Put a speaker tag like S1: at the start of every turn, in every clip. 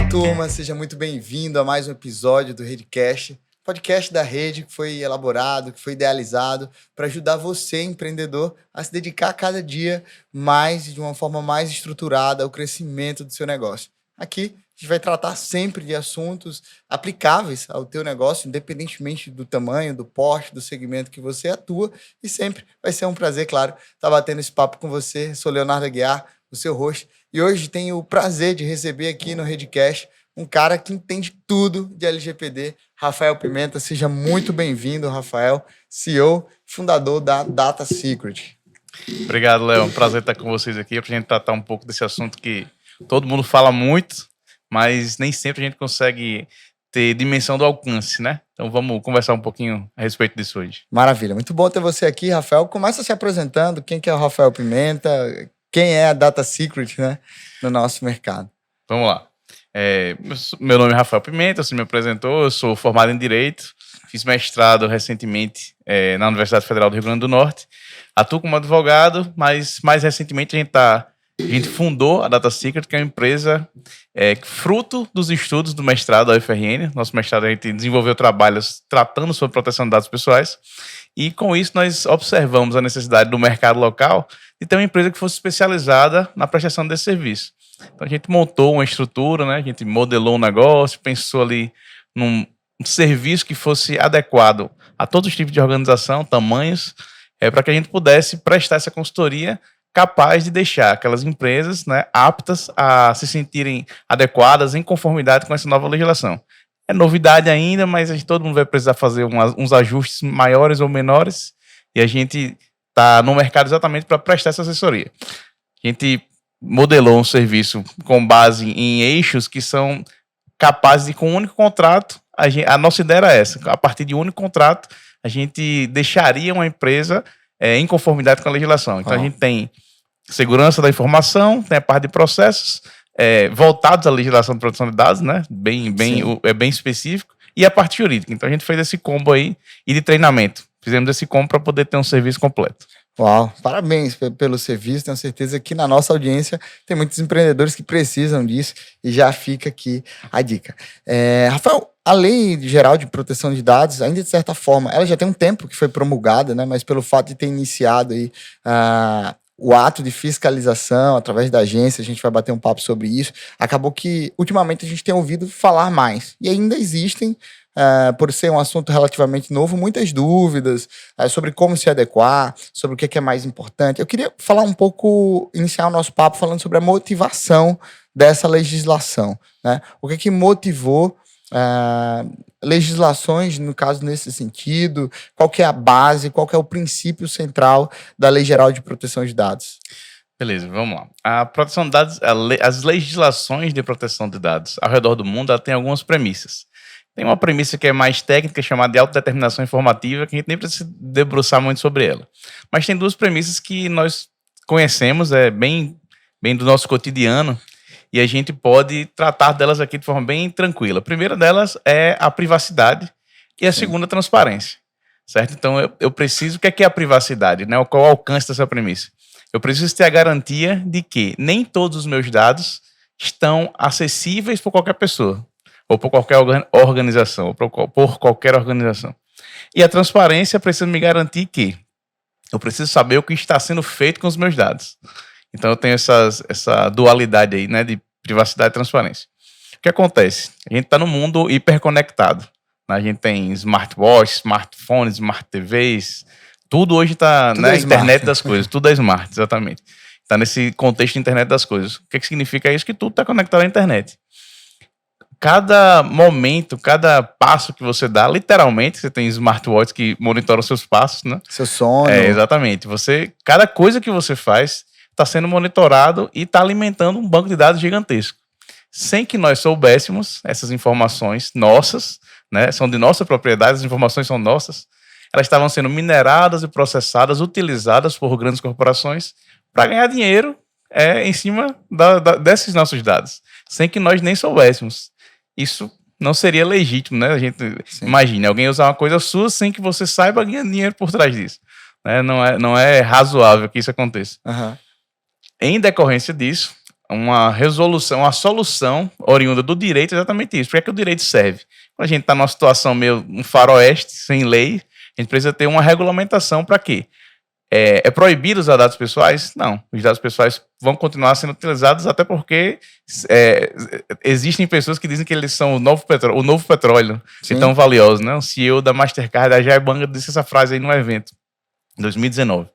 S1: turma, seja muito bem-vindo a mais um episódio do Redcast, podcast da Rede que foi elaborado, que foi idealizado para ajudar você, empreendedor, a se dedicar a cada dia mais, de uma forma mais estruturada ao crescimento do seu negócio. Aqui a gente vai tratar sempre de assuntos aplicáveis ao teu negócio, independentemente do tamanho, do porte, do segmento que você atua, e sempre vai ser um prazer, claro, estar batendo esse papo com você. Eu sou Leonardo Aguiar, o seu host, e hoje tenho o prazer de receber aqui no Redcast um cara que entende tudo de LGPD, Rafael Pimenta. Seja muito bem-vindo, Rafael, CEO, fundador da Data Secret.
S2: Obrigado, Léo. É um prazer estar com vocês aqui para a gente tratar um pouco desse assunto que todo mundo fala muito, mas nem sempre a gente consegue ter dimensão do alcance, né? Então vamos conversar um pouquinho a respeito disso hoje.
S1: Maravilha. Muito bom ter você aqui, Rafael. Começa se apresentando. Quem que é o Rafael Pimenta? Quem é a Data Secret, né, no nosso mercado?
S2: Vamos lá. Meu nome é Rafael Pimenta, você me apresentou, eu sou formado em Direito, fiz mestrado recentemente na Universidade Federal do Rio Grande do Norte, atuo como advogado, mas mais recentemente a gente fundou a Data Secret, que é uma empresa fruto dos estudos do mestrado da UFRN. Nosso mestrado, a gente desenvolveu trabalhos tratando sobre proteção de dados pessoais, e com isso nós observamos a necessidade do mercado local de ter uma empresa que fosse especializada na prestação desse serviço. Então a gente montou uma estrutura, né? A gente modelou um negócio, pensou ali num serviço que fosse adequado a todos os tipos de organização, tamanhos, para que a gente pudesse prestar essa consultoria capaz de deixar aquelas empresas, né, aptas a se sentirem adequadas em conformidade com essa nova legislação. É novidade ainda, mas todo mundo vai precisar fazer uns ajustes maiores ou menores, e a gente está no mercado exatamente para prestar essa assessoria. A gente modelou um serviço com base em eixos que são capazes de, com um único contrato, a nossa ideia era essa: a partir de um único contrato, a gente deixaria uma empresa em conformidade com a legislação. Então a gente tem segurança da informação, tem a parte de processos voltados à legislação de proteção de dados, né? Bem específico, e a parte jurídica. Então a gente fez esse combo aí, e de treinamento. Fizemos esse combo para poder ter um serviço completo.
S1: Uau, parabéns pelo serviço. Tenho certeza que na nossa audiência tem muitos empreendedores que precisam disso, e já fica aqui a dica. Rafael, a Lei Geral de Proteção de Dados, ainda de certa forma, ela já tem um tempo que foi promulgada, né? Mas pelo fato de ter iniciado aí, o ato de fiscalização através da agência, a gente vai bater um papo sobre isso, acabou que ultimamente a gente tem ouvido falar mais, e ainda existem, por ser um assunto relativamente novo, muitas dúvidas sobre como se adequar, sobre o que é mais importante. Eu queria falar um pouco, iniciar o nosso papo falando sobre a motivação dessa legislação, né? O que motivou legislações, no caso, nesse sentido? Qual que é a base, qual que é o princípio central da Lei Geral de Proteção de Dados?
S2: Beleza, vamos lá. A proteção de dados, as legislações de proteção de dados ao redor do mundo, ela tem algumas premissas. Tem uma premissa que é mais técnica, chamada de autodeterminação informativa, que a gente nem precisa se debruçar muito sobre ela. Mas tem duas premissas que nós conhecemos, bem do nosso cotidiano, e a gente pode tratar delas aqui de forma bem tranquila. A primeira delas é a privacidade, e a segunda, a transparência. Certo? Então, eu preciso... O que é a privacidade, né? Qual é o alcance dessa premissa? Eu preciso ter a garantia de que nem todos os meus dados estão acessíveis por qualquer pessoa, ou por qualquer organização, ou por qualquer organização. E a transparência precisa me garantir que eu preciso saber o que está sendo feito com os meus dados. Então eu tenho essa dualidade aí, né, de privacidade e transparência. O que acontece? A gente está no mundo hiperconectado. A gente tem smartwatches, smartphones, smart TVs, tudo hoje está na internet das coisas, tudo é smart, exatamente. Está nesse contexto de internet das coisas. O que significa isso? Que tudo está conectado à internet. Cada momento, cada passo que você dá, literalmente, você tem smartwatches que monitoram seus passos, né?
S1: Seu sono.
S2: Exatamente. Cada coisa que você faz está sendo monitorado e está alimentando um banco de dados gigantesco. Sem que nós soubéssemos, essas informações nossas, né, são de nossa propriedade, as informações são nossas, elas estavam sendo mineradas e processadas, utilizadas por grandes corporações para ganhar dinheiro em cima desses nossos dados, sem que nós nem soubéssemos. Isso não seria legítimo, né? A gente imagina alguém usar uma coisa sua sem que você saiba ganhar dinheiro por trás disso. Né? Não é razoável que isso aconteça.
S1: Uhum.
S2: Em decorrência disso, uma resolução, uma solução oriunda do direito, exatamente isso. Por que o direito serve? Quando a gente está numa situação meio um faroeste, sem lei, a gente precisa ter uma regulamentação para quê? É proibido usar dados pessoais? Não. Os dados pessoais vão continuar sendo utilizados, até porque existem pessoas que dizem que eles são o novo petróleo, e tão valiosos, né? O CEO da Mastercard, a Jair Banga, disse essa frase aí no evento, em 2019.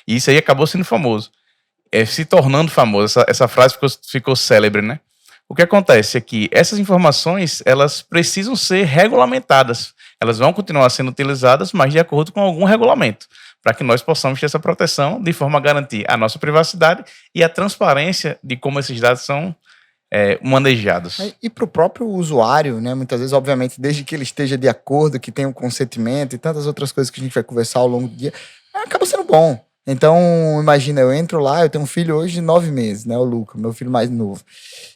S2: E isso aí acabou sendo famoso, se tornando famoso. Essa frase ficou célebre, né? O que acontece é que essas informações, elas precisam ser regulamentadas. Elas vão continuar sendo utilizadas, mas de acordo com algum regulamento, para que nós possamos ter essa proteção de forma a garantir a nossa privacidade e a transparência de como esses dados são manejados.
S1: E para o próprio usuário, né? Muitas vezes, obviamente, desde que ele esteja de acordo, que tenha um consentimento e tantas outras coisas que a gente vai conversar ao longo do dia, acaba sendo bom. Então, imagina, eu entro lá, eu tenho um filho hoje de 9 meses, né? O Luca, meu filho mais novo.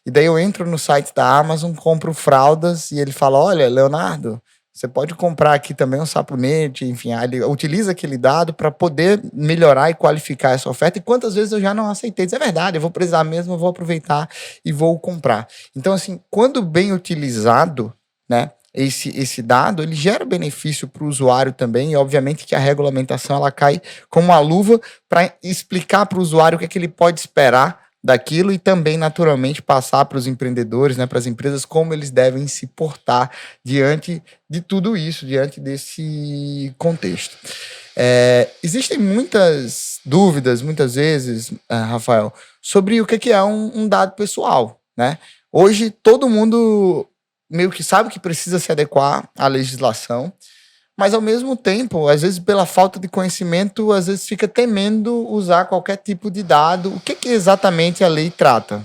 S1: E daí eu entro no site da Amazon, compro fraldas e ele fala, olha, Leonardo, você pode comprar aqui também um sabonete, enfim, ele utiliza aquele dado para poder melhorar e qualificar essa oferta. E quantas vezes eu já não aceitei? Isso é verdade, eu vou precisar mesmo, eu vou aproveitar e vou comprar. Então, assim, quando bem utilizado, né, esse dado, ele gera benefício para o usuário também, e obviamente que a regulamentação ela cai como uma luva para explicar para o usuário o que é que ele pode esperar daquilo e também, naturalmente, passar para os empreendedores, né, para as empresas, como eles devem se portar diante de tudo isso, diante desse contexto. Existem muitas dúvidas, muitas vezes, Rafael, sobre o que é um dado pessoal, né? Hoje, todo mundo meio que sabe que precisa se adequar à legislação, mas ao mesmo tempo, às vezes pela falta de conhecimento, às vezes fica temendo usar qualquer tipo de dado. O que exatamente a lei trata?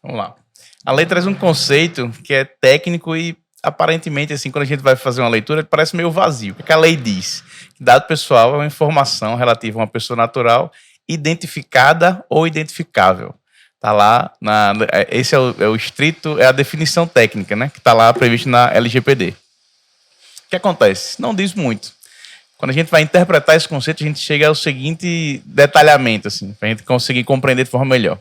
S2: Vamos lá. A lei traz um conceito que é técnico e aparentemente, assim, quando a gente vai fazer uma leitura, parece meio vazio. O que a lei diz? Dado pessoal é uma informação relativa a uma pessoa natural identificada ou identificável. Tá lá, esse é a definição técnica, né? Que está lá previsto na LGPD. O que acontece? Não diz muito. Quando a gente vai interpretar esse conceito, a gente chega ao seguinte detalhamento, assim, para a gente conseguir compreender de forma melhor.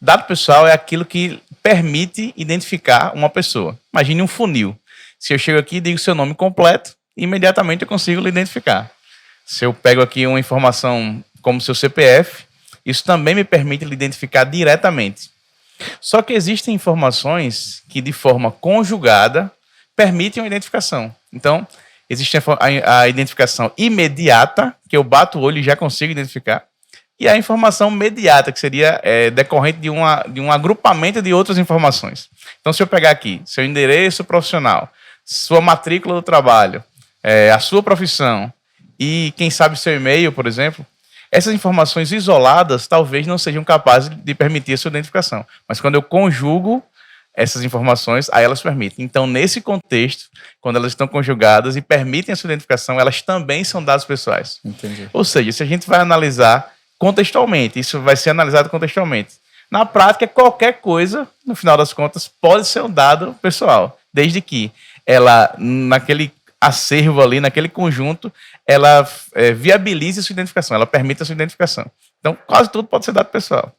S2: Dado pessoal é aquilo que permite identificar uma pessoa. Imagine um funil. Se eu chego aqui e digo seu nome completo, imediatamente eu consigo lhe identificar. Se eu pego aqui uma informação como seu CPF, isso também me permite lhe identificar diretamente. Só que existem informações que, de forma conjugada, permitem uma identificação. Então, existe a identificação imediata, que eu bato o olho e já consigo identificar, e a informação mediata, que seria decorrente de um agrupamento de outras informações. Então, se eu pegar aqui seu endereço profissional, sua matrícula do trabalho, a sua profissão e, quem sabe, seu e-mail, por exemplo, essas informações isoladas talvez não sejam capazes de permitir a sua identificação. Mas quando eu conjugo essas informações, aí elas permitem. Então, nesse contexto, quando elas estão conjugadas e permitem a sua identificação, elas também são dados pessoais.
S1: Entendi.
S2: Ou seja, se a gente vai analisar contextualmente, isso vai ser analisado contextualmente. Na prática, qualquer coisa, no final das contas, pode ser um dado pessoal, desde que ela, naquele acervo ali, naquele conjunto, ela viabilize a sua identificação, ela permite a sua identificação. Então, quase tudo pode ser dado pessoal.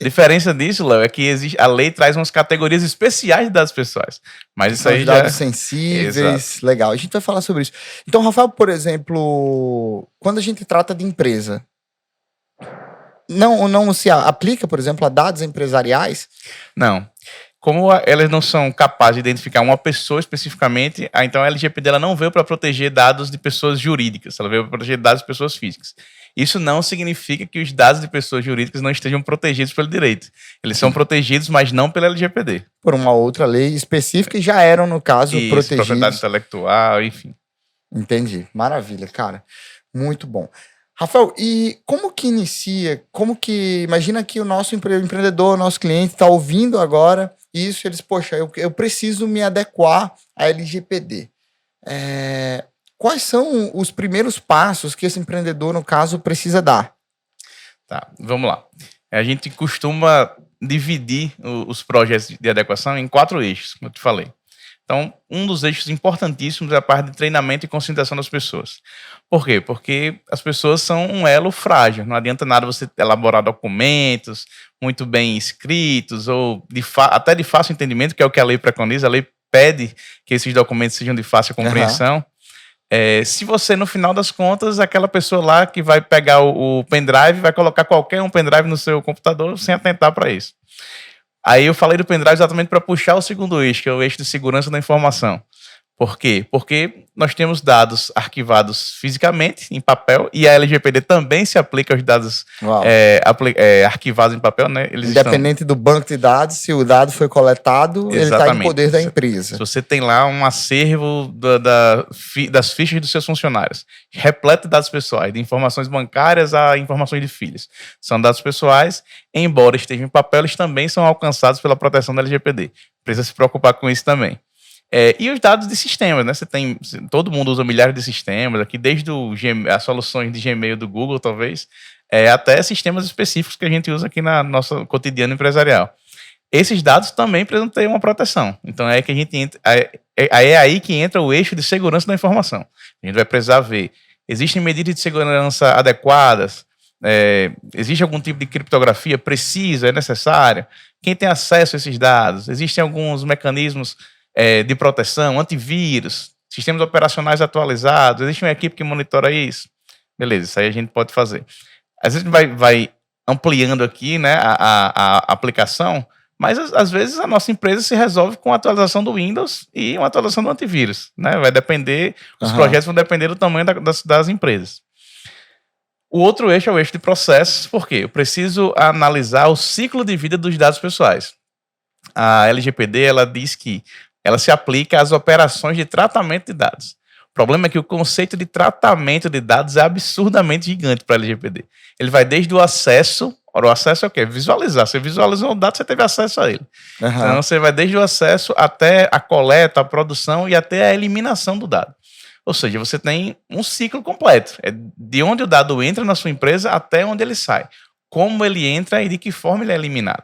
S2: A diferença disso, Léo, é que a lei traz umas categorias especiais de dados pessoais. Mas isso aí
S1: dados sensíveis, exato. Legal. A gente vai falar sobre isso. Então, Rafael, por exemplo, quando a gente trata de empresa, não se aplica, por exemplo, a dados empresariais?
S2: Não. Como elas não são capazes de identificar uma pessoa especificamente, então a LGPD ela não veio para proteger dados de pessoas jurídicas, ela veio para proteger dados de pessoas físicas. Isso não significa que os dados de pessoas jurídicas não estejam protegidos pelo direito. Eles são protegidos, mas não pela LGPD.
S1: Por uma outra lei específica e já eram, no caso, protegidos.
S2: Propriedade intelectual, enfim.
S1: Entendi. Maravilha, cara. Muito bom. Rafael, e como que inicia? Imagina que o nosso empreendedor, o nosso cliente está ouvindo agora isso, eles, poxa, eu preciso me adequar à LGPD. Quais são os primeiros passos que esse empreendedor, no caso, precisa dar?
S2: Tá, vamos lá. A gente costuma dividir os projetos de adequação em 4 eixos, como eu te falei. Então, um dos eixos importantíssimos é a parte de treinamento e conscientização das pessoas. Por quê? Porque as pessoas são um elo frágil. Não adianta nada você elaborar documentos muito bem escritos ou até de fácil entendimento, que é o que a lei preconiza. A lei pede que esses documentos sejam de fácil compreensão. Se você, no final das contas, aquela pessoa lá que vai pegar o pendrive, vai colocar qualquer um pendrive no seu computador sem atentar para isso. Aí eu falei do pendrive exatamente para puxar o segundo eixo, que é o eixo de segurança da informação. Por quê? Porque nós temos dados arquivados fisicamente, em papel, e a LGPD também se aplica aos dados arquivados em papel, né?
S1: Independente do banco de dados, se o dado foi coletado, ele está em poder da empresa.
S2: Se você tem lá um acervo das fichas dos seus funcionários, repleto de dados pessoais, de informações bancárias a informações de filhos. São dados pessoais, embora estejam em papel, eles também são alcançados pela proteção da LGPD. Precisa se preocupar com isso também. E os dados de sistemas, né? Todo mundo usa milhares de sistemas, aqui desde as soluções de Gmail do Google, talvez, até sistemas específicos que a gente usa aqui na nossa cotidiano empresarial. Esses dados também precisam ter uma proteção. Então é que a gente entra, é aí que entra o eixo de segurança da informação. A gente vai precisar ver, existem medidas de segurança adequadas? Existe algum tipo de criptografia precisa, é necessária? Quem tem acesso a esses dados? Existem alguns mecanismos de proteção, antivírus, sistemas operacionais atualizados, existe uma equipe que monitora isso. Beleza, isso aí a gente pode fazer. Às vezes a gente vai ampliando aqui, né, a aplicação, mas às vezes a nossa empresa se resolve com a atualização do Windows e uma atualização do antivírus. Né? Vai depender, os projetos vão depender do tamanho das empresas. O outro eixo é o eixo de processos, por quê? Eu preciso analisar o ciclo de vida dos dados pessoais. A LGPD, ela diz que ela se aplica às operações de tratamento de dados. O problema é que o conceito de tratamento de dados é absurdamente gigante para a LGPD. Ele vai desde o acesso. Ora, o acesso é o quê? Visualizar. Você visualizou um dado, você teve acesso a ele. Então, você vai desde o acesso até a coleta, a produção e até a eliminação do dado. Ou seja, você tem um ciclo completo. É de onde o dado entra na sua empresa até onde ele sai. Como ele entra e de que forma ele é eliminado.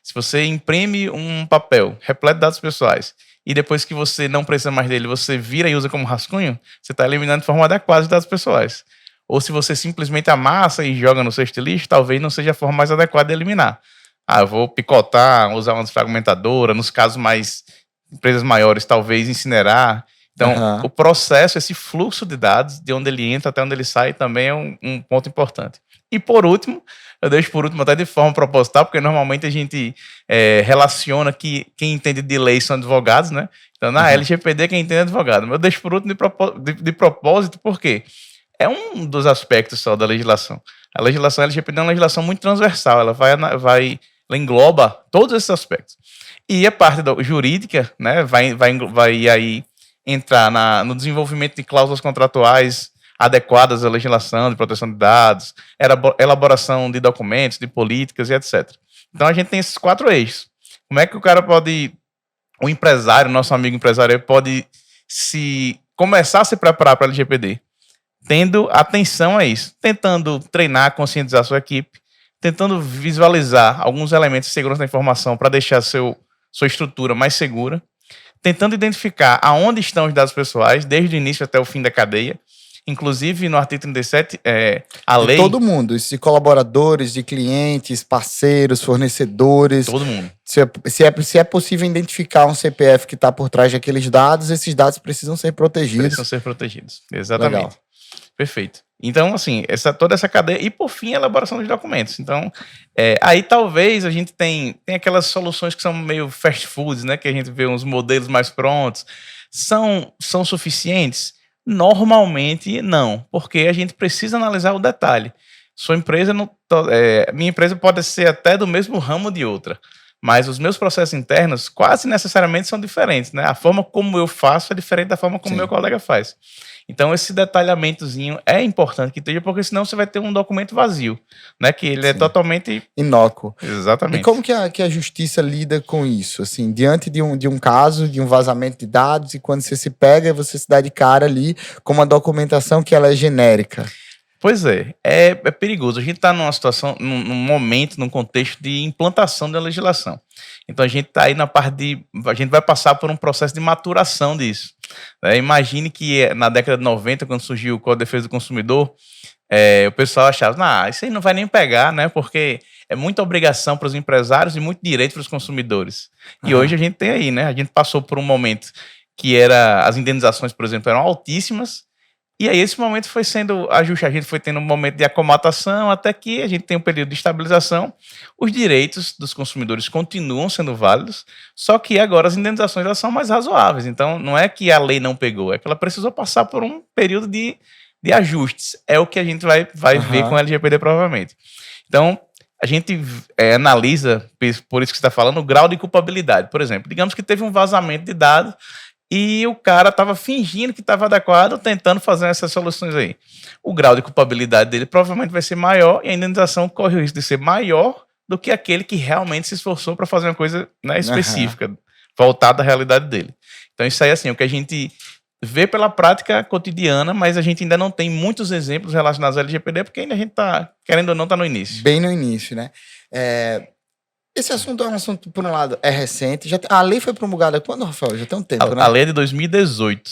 S2: Se você imprime um papel repleto de dados pessoais e depois que você não precisa mais dele, você vira e usa como rascunho, você está eliminando de forma adequada os dados pessoais. Ou se você simplesmente amassa e joga no cesto de lixo, talvez não seja a forma mais adequada de eliminar. Eu vou picotar, usar uma desfragmentadora, nos casos empresas maiores, talvez incinerar. Então, o processo, esse fluxo de dados, de onde ele entra até onde ele sai, também é um ponto importante. E por último, eu deixo por último até de forma proposital, porque normalmente a gente relaciona que quem entende de lei são advogados, né? Então, na LGPD, quem entende é advogado. Mas eu deixo por último de propósito, por quê? É um dos aspectos só da legislação. A legislação LGPD é uma legislação muito transversal, ela ela engloba todos esses aspectos. E a parte jurídica, né, vai aí entrar no desenvolvimento de cláusulas contratuais adequadas à legislação de proteção de dados, elaboração de documentos, de políticas e etc. Então a gente tem esses 4 eixos. Como é que o empresário, nosso amigo empresário, pode começar a se preparar para a LGPD? Tendo atenção a isso, tentando treinar, conscientizar a sua equipe, tentando visualizar alguns elementos de segurança da informação para deixar sua estrutura mais segura, tentando identificar aonde estão os dados pessoais, desde o início até o fim da cadeia. Inclusive, no artigo 37, a lei...
S1: De todo mundo, de colaboradores, de clientes, parceiros, fornecedores.
S2: Todo mundo.
S1: Se é possível identificar um CPF que está por trás daqueles dados, esses dados precisam ser protegidos.
S2: Precisam ser protegidos, exatamente.
S1: Legal.
S2: Perfeito. Então, assim, toda essa cadeia... E, por fim, a elaboração dos documentos. Então, aí talvez a gente tem aquelas soluções que são meio fast foods, né? Que a gente vê uns modelos mais prontos. São suficientes? Normalmente não, porque a gente precisa analisar o detalhe. Sua empresa minha empresa pode ser até do mesmo ramo de outra, mas os meus processos internos quase necessariamente são diferentes, né? A forma como eu faço é diferente da forma como meu colega faz. Então esse detalhamentozinho é importante que esteja, porque senão você vai ter um documento vazio, né? Que ele é totalmente
S1: inócuo.
S2: Exatamente.
S1: E como que a justiça lida com isso? Assim, diante de um caso, de um vazamento de dados, e quando você se pega, você se dá de cara ali com uma documentação que ela é genérica.
S2: Pois é perigoso. A gente está numa situação, num momento, num contexto de implantação da legislação. Então a gente está aí na parte a gente vai passar por um processo de maturação disso. Imagine que na década de 90, quando surgiu o Código de Defesa do Consumidor, o pessoal achava, isso aí não vai nem pegar, né? Porque é muita obrigação para os empresários e muito direito para os consumidores. E hoje a gente tem aí, né? A gente passou por um momento que as indenizações, por exemplo, eram altíssimas. E aí esse momento foi sendo ajustado, a gente foi tendo um momento de acomatação até que a gente tem um período de estabilização. Os direitos dos consumidores continuam sendo válidos, só que agora as indenizações elas são mais razoáveis. Então não é que a lei não pegou, é que ela precisou passar por um período de ajustes. É o que a gente vai ver com o LGPD provavelmente. Então a gente analisa, por isso que você está falando, o grau de culpabilidade. Por exemplo, digamos que teve um vazamento de dados e o cara estava fingindo que estava adequado, tentando fazer essas soluções aí. O grau de culpabilidade dele provavelmente vai ser maior e a indenização corre o risco de ser maior do que aquele que realmente se esforçou para fazer uma coisa, né, específica, voltada à realidade dele. Então isso aí é assim, o que a gente vê pela prática cotidiana, mas a gente ainda não tem muitos exemplos relacionados ao LGPD, porque ainda a gente está, querendo ou não, está no início.
S1: Bem no início, né? Esse assunto é um assunto, por um lado, é recente. A lei foi promulgada quando, Rafael? Já tem um tempo, né?
S2: A lei é de 2018.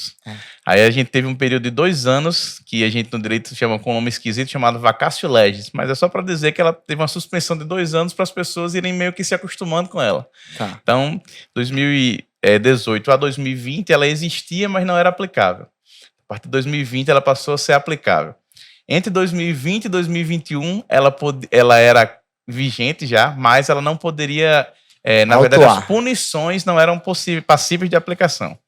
S2: Aí a gente teve um período de 2 anos, que a gente no direito chama com um nome esquisito, chamado vacatio legis. Mas é só para dizer que ela teve uma suspensão de 2 anos para as pessoas irem meio que se acostumando com ela. Então, 2018 a 2020, ela existia, mas não era aplicável. A partir de 2020, ela passou a ser aplicável. Entre 2020 e 2021, ela era vigente já, mas ela não poderia, na verdade, as punições não eram passíveis de aplicação.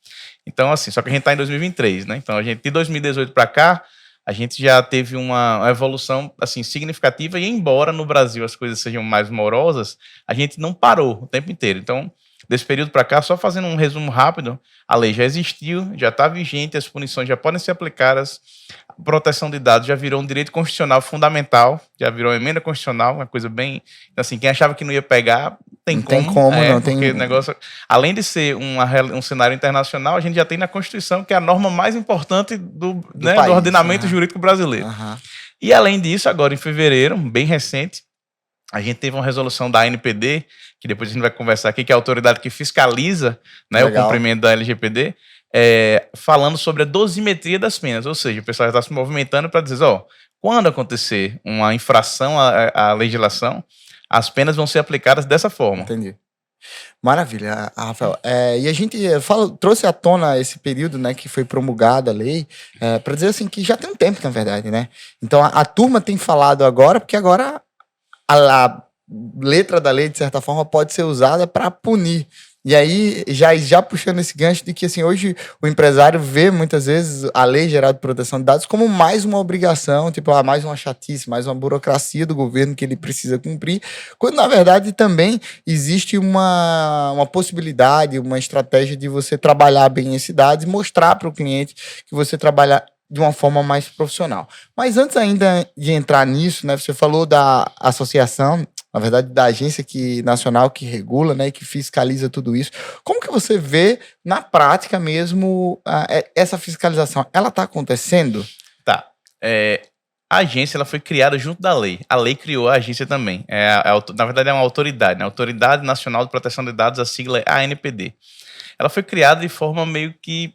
S2: Então, assim, só que a gente está em 2023, né? Então, de 2018 para cá, a gente já teve uma evolução, assim, significativa e embora no Brasil as coisas sejam mais morosas, a gente não parou o tempo inteiro. Então, desse período para cá, só fazendo um resumo rápido, a lei já existiu, já está vigente, as punições já podem ser aplicadas, a proteção de dados já virou um direito constitucional fundamental, já virou uma emenda constitucional, uma coisa bem... Assim, quem achava que não ia pegar, não tem como. Porque o negócio, além de ser um cenário internacional, a gente já tem na Constituição, que é a norma mais importante do ordenamento jurídico brasileiro. E além disso, agora em fevereiro, bem recente, a gente teve uma resolução da ANPD, que depois a gente vai conversar aqui, que é a autoridade que fiscaliza, né, o cumprimento da LGPD, falando sobre a dosimetria das penas. Ou seja, o pessoal já está se movimentando para dizer, quando acontecer uma infração à legislação, as penas vão ser aplicadas dessa forma.
S1: Entendi. Maravilha, Rafael. E a gente trouxe à tona esse período, né, que foi promulgada a lei, para dizer assim que já tem um tempo, na verdade, né? Então a turma tem falado agora, porque agora a letra da lei, de certa forma, pode ser usada para punir. E aí, já puxando esse gancho de que, assim, hoje o empresário vê, muitas vezes, a Lei Geral de Proteção de Dados como mais uma obrigação, tipo, mais uma chatice, mais uma burocracia do governo que ele precisa cumprir, quando, na verdade, também existe uma possibilidade, uma estratégia de você trabalhar bem esses dados e mostrar para o cliente que você trabalha de uma forma mais profissional. Mas antes ainda de entrar nisso, né, você falou da associação, na verdade, da agência nacional que regula, né, e que fiscaliza tudo isso. Como que você vê, na prática mesmo, essa fiscalização? Ela está acontecendo?
S2: Tá. A agência ela foi criada junto da lei. A lei criou a agência também. Na verdade, é uma autoridade, né? Autoridade Nacional de Proteção de Dados, a sigla é ANPD. Ela foi criada de forma meio que...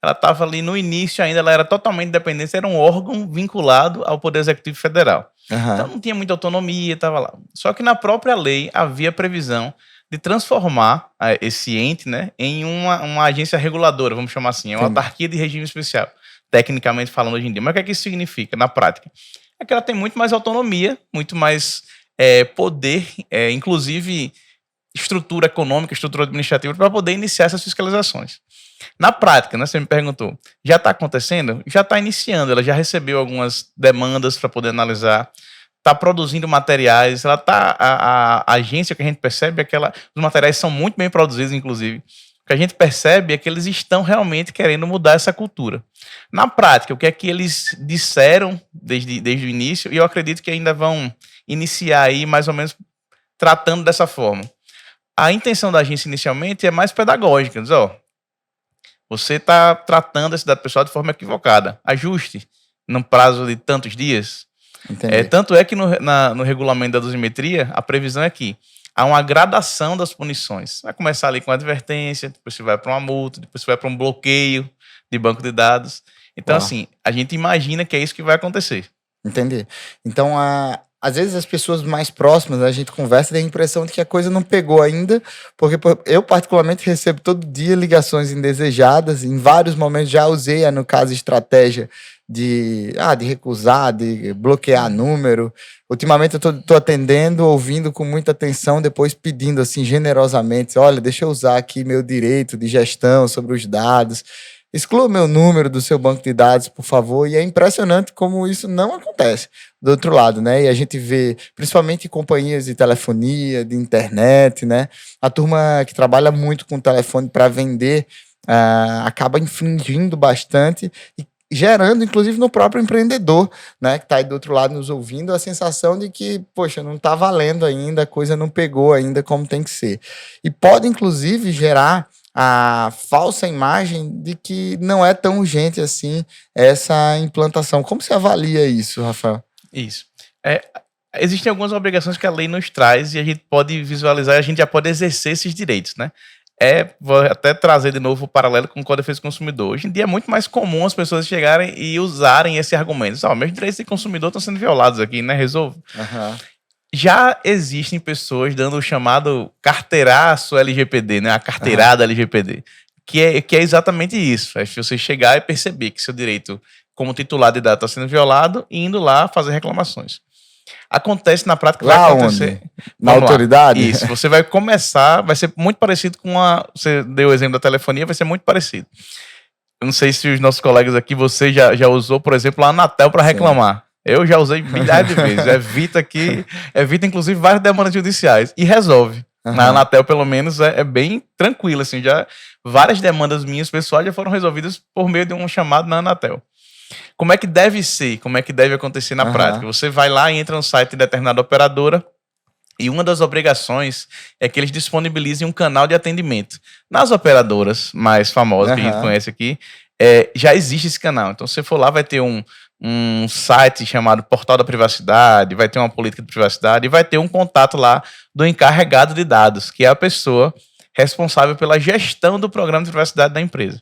S2: Ela estava ali no início ainda, ela era totalmente independente, era um órgão vinculado ao Poder Executivo Federal. Então não tinha muita autonomia, estava lá. Só que na própria lei havia previsão de transformar esse ente, né, em uma agência reguladora, vamos chamar assim, uma autarquia de regime especial, tecnicamente falando hoje em dia. Mas o que é que isso significa na prática? É que ela tem muito mais autonomia, muito mais poder, inclusive estrutura econômica, estrutura administrativa, para poder iniciar essas fiscalizações. Na prática, né, você me perguntou, já está acontecendo? Já está iniciando, ela já recebeu algumas demandas para poder analisar, está produzindo materiais, a agência que a gente percebe é que os materiais são muito bem produzidos, inclusive. O que a gente percebe é que eles estão realmente querendo mudar essa cultura. Na prática, o que é que eles disseram desde o início, e eu acredito que ainda vão iniciar aí mais ou menos tratando dessa forma. A intenção da agência inicialmente é mais pedagógica, diz, você está tratando esse dado pessoal de forma equivocada. Ajuste no prazo de tantos dias.
S1: Entendi.
S2: Tanto é que no regulamento da dosimetria, a previsão é que há uma gradação das punições. Vai começar ali com advertência, depois você vai para uma multa, depois você vai para um bloqueio de banco de dados. Então, assim, a gente imagina que é isso que vai acontecer.
S1: Entendi. Então, às vezes as pessoas mais próximas, a gente conversa e tem a impressão de que a coisa não pegou ainda, porque eu particularmente recebo todo dia ligações indesejadas, em vários momentos já usei, no caso, estratégia de recusar, de bloquear número. Ultimamente eu tô atendendo, ouvindo com muita atenção, depois pedindo assim generosamente, olha, deixa eu usar aqui meu direito de gestão sobre os dados. Exclua meu número do seu banco de dados, por favor. E é impressionante como isso não acontece do outro lado, né? E a gente vê, principalmente companhias de telefonia, de internet, né? A turma que trabalha muito com telefone para vender acaba infringindo bastante e gerando, inclusive, no próprio empreendedor, né? Que está aí do outro lado nos ouvindo, a sensação de que, poxa, não está valendo ainda, a coisa não pegou ainda como tem que ser. E pode, inclusive, gerar a falsa imagem de que não é tão urgente assim essa implantação. Como você avalia isso, Rafael?
S2: Isso. Existem algumas obrigações que a lei nos traz e a gente pode visualizar, a gente já pode exercer esses direitos, né? Vou até trazer de novo o paralelo com o Código de Defesa do Consumidor. Hoje em dia é muito mais comum as pessoas chegarem e usarem esse argumento. Meus direitos de consumidor estão sendo violados aqui, né? Resolvo.
S1: Uhum.
S2: Já existem pessoas dando o chamado carteiraço LGPD, né? A carteirada LGPD, que é exatamente isso. É você chegar e perceber que seu direito como titular de dados está sendo violado e indo lá fazer reclamações. Acontece na prática,
S1: lá
S2: vai acontecer.
S1: Onde? Na autoridade?
S2: Isso, você vai começar, vai ser muito parecido com você deu o exemplo da telefonia, vai ser muito parecido. Eu não sei se os nossos colegas aqui, você já usou, por exemplo, a Anatel para reclamar. Eu já usei milhares de vezes. Evita inclusive várias demandas judiciais e resolve. Uhum. Na Anatel, pelo menos, é bem tranquilo, assim, várias demandas minhas pessoais já foram resolvidas por meio de um chamado na Anatel. Como é que deve ser? Como é que deve acontecer na prática? Você vai lá e entra no site de determinada operadora e uma das obrigações é que eles disponibilizem um canal de atendimento. Nas operadoras mais famosas que a gente conhece aqui, já existe esse canal. Então, se você for lá, vai ter um site chamado Portal da Privacidade, vai ter uma política de privacidade e vai ter um contato lá do encarregado de dados, que é a pessoa responsável pela gestão do programa de privacidade da empresa.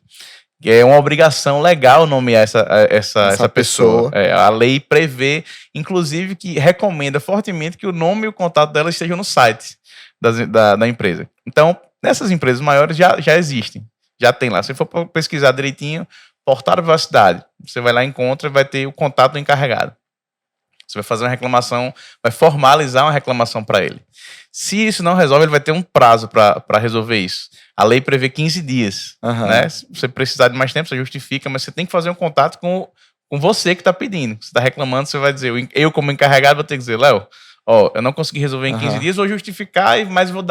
S2: Que é uma obrigação legal nomear essa pessoa. A lei prevê, inclusive, que recomenda fortemente que o nome e o contato dela estejam no site da empresa. Então, nessas empresas maiores já existem, já tem lá. Se for pesquisar direitinho, Portal da Privacidade, você vai lá e encontra, vai ter o contato do encarregado. Você vai fazer uma reclamação, vai formalizar uma reclamação para ele. Se isso não resolve, ele vai ter um prazo para resolver isso. A lei prevê 15 dias. Né? Se você precisar de mais tempo, você justifica, mas você tem que fazer um contato com você que está pedindo. Você está reclamando, você vai dizer, eu como encarregado vou ter que dizer, Léo, eu não consegui resolver em 15 dias, vou justificar, mas vou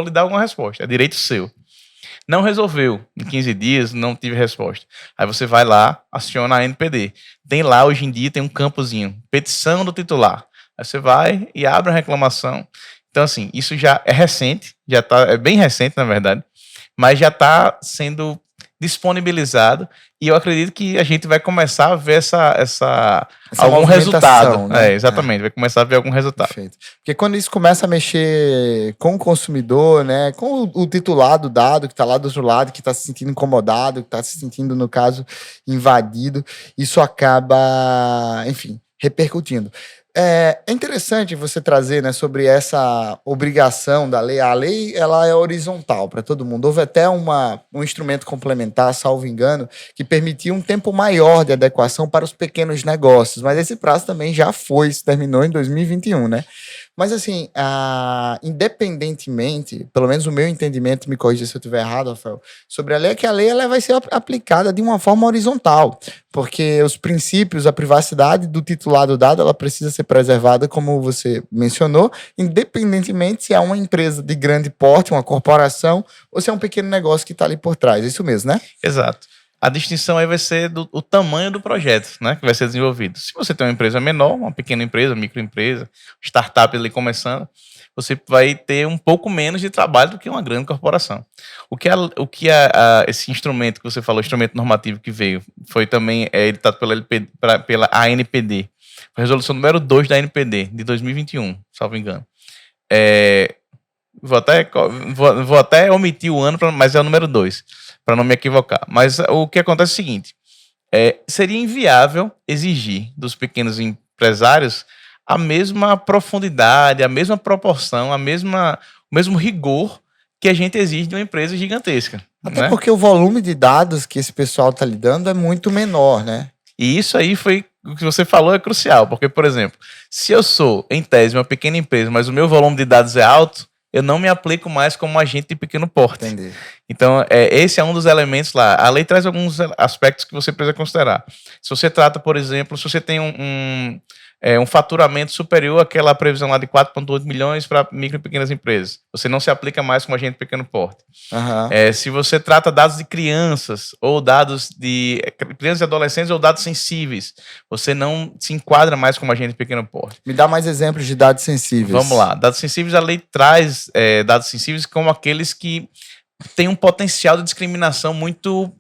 S2: lhe dar alguma resposta. É direito seu. Não resolveu em 15 dias, não tive resposta. Aí você vai lá, aciona a NPD. Tem lá, hoje em dia, tem um campozinho, petição do titular. Aí você vai e abre a reclamação. Então, assim, isso já é recente, é bem recente, na verdade, mas já está sendo disponibilizado e eu acredito que a gente vai começar a ver algum resultado.
S1: Né?
S2: Exatamente, vai começar a ver algum resultado.
S1: Perfeito. Porque quando isso começa a mexer com o consumidor, né, com o titular do dado que está lá do outro lado, que está se sentindo incomodado, que está se sentindo, no caso, invadido, isso acaba, enfim, repercutindo. É interessante você trazer, né, sobre essa obrigação da lei. A lei, ela é horizontal para todo mundo. Houve até um instrumento complementar, salvo engano, que permitia um tempo maior de adequação para os pequenos negócios. Mas esse prazo também já foi, isso terminou em 2021, né? Mas, assim, independentemente, pelo menos o meu entendimento, me corrija se eu estiver errado, Rafael, sobre a lei, é que a lei ela vai ser aplicada de uma forma horizontal, porque os princípios, a privacidade do titular do dado, ela precisa ser preservada, como você mencionou, independentemente se é uma empresa de grande porte, uma corporação, ou se é um pequeno negócio que está ali por trás. É isso mesmo, né?
S2: Exato. A distinção aí vai ser o tamanho do projeto, né, que vai ser desenvolvido. Se você tem uma empresa menor, uma pequena empresa, microempresa, startup ali começando, você vai ter um pouco menos de trabalho do que uma grande corporação. Esse instrumento que você falou, instrumento normativo que veio, foi também editado pela ANPD. Foi a resolução número 2 da NPD, de 2021, salvo engano. Vou até omitir o ano, mas é o número 2, para não me equivocar. Mas o que acontece é o seguinte, seria inviável exigir dos pequenos empresários a mesma profundidade, a mesma proporção, o mesmo rigor que a gente exige de uma empresa gigantesca.
S1: Até
S2: né?
S1: porque o volume de dados que esse pessoal está lidando é muito menor, né?
S2: E isso aí foi o que você falou é crucial, porque, por exemplo, se eu sou, em tese, uma pequena empresa, mas o meu volume de dados é alto, eu não me aplico mais como um agente de pequeno porte.
S1: Entendi.
S2: Então, esse é um dos elementos lá. A lei traz alguns aspectos que você precisa considerar. Se você trata, por exemplo, se você tem um faturamento superior àquela previsão lá de 4,8 milhões para micro e pequenas empresas, você não se aplica mais como agente de pequeno porte.
S1: Uhum.
S2: Se você trata dados de crianças, ou dados de crianças e adolescentes, ou dados sensíveis, você não se enquadra mais como agente de pequeno porte.
S1: Me dá mais exemplos de dados sensíveis.
S2: Vamos lá. Dados sensíveis, a lei traz dados sensíveis como aqueles que têm um potencial de discriminação muito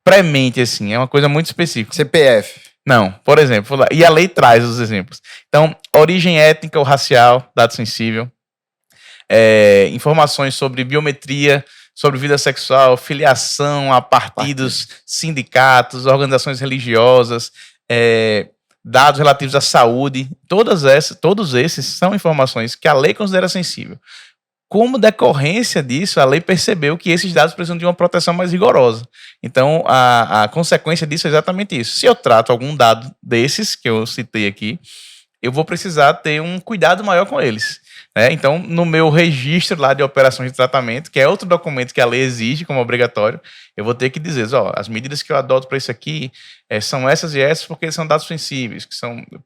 S2: premente, assim. É uma coisa muito específica.
S1: CPF.
S2: Não, por exemplo, e a lei traz os exemplos. Então, origem étnica ou racial, dado sensível. Informações sobre biometria, sobre vida sexual, filiação a partidos, sindicatos, organizações religiosas, dados relativos à saúde, todos esses são informações que a lei considera sensível. Como decorrência disso, a lei percebeu que esses dados precisam de uma proteção mais rigorosa. Então, a consequência disso é exatamente isso. Se eu trato algum dado desses, que eu citei aqui, eu vou precisar ter um cuidado maior com eles. Né? Então, no meu registro lá de operações de tratamento, que é outro documento que a lei exige como obrigatório, eu vou ter que dizer, as medidas que eu adoto para isso aqui são essas e essas, porque são dados sensíveis,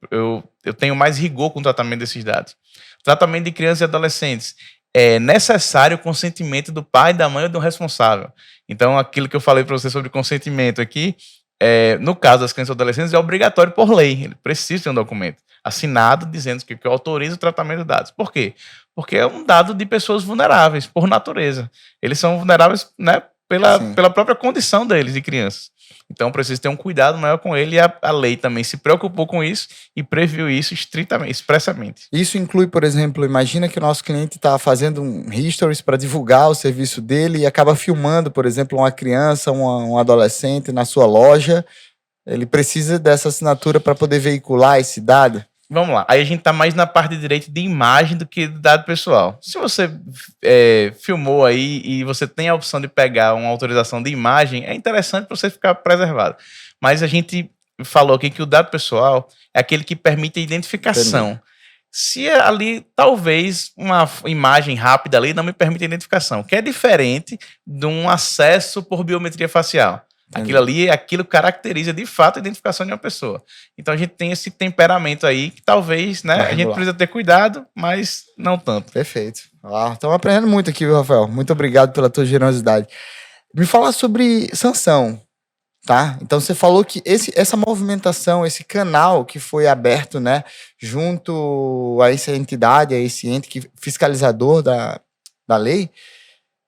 S2: eu tenho mais rigor com o tratamento desses dados. Tratamento de crianças e adolescentes. É necessário o consentimento do pai, da mãe ou do responsável. Então, aquilo que eu falei para você sobre consentimento aqui, no caso das crianças e adolescentes, é obrigatório por lei. Ele precisa ter um documento assinado dizendo que autoriza o tratamento de dados. Por quê? Porque é um dado de pessoas vulneráveis, por natureza. Eles são vulneráveis, né, pela própria condição deles, de crianças. Então, precisa ter um cuidado maior com ele, e a lei também se preocupou com isso e previu isso expressamente.
S1: Isso inclui, por exemplo, imagina que o nosso cliente está fazendo um history para divulgar o serviço dele e acaba filmando, por exemplo, uma criança, um adolescente na sua loja. Ele precisa dessa assinatura para poder veicular esse dado?
S2: Vamos lá. Aí a gente está mais na parte de direito de imagem do que de dado pessoal. Se você filmou aí e você tem a opção de pegar uma autorização de imagem, é interessante para você ficar preservado. Mas a gente falou aqui que o dado pessoal é aquele que permite a identificação. Entendi. Se ali, talvez, uma imagem rápida ali não me permite a identificação, que é diferente de um acesso por biometria facial. Aquilo caracteriza de fato a identificação de uma pessoa. Então a gente tem esse temperamento aí que talvez, né, a gente precisa ter cuidado, mas não tanto.
S1: Perfeito. Estamos aprendendo muito aqui, viu, Rafael? Muito obrigado pela tua generosidade. Me fala sobre sanção, tá? Então você falou que essa movimentação, esse canal que foi aberto, né, junto a essa entidade, a esse ente fiscalizador da lei,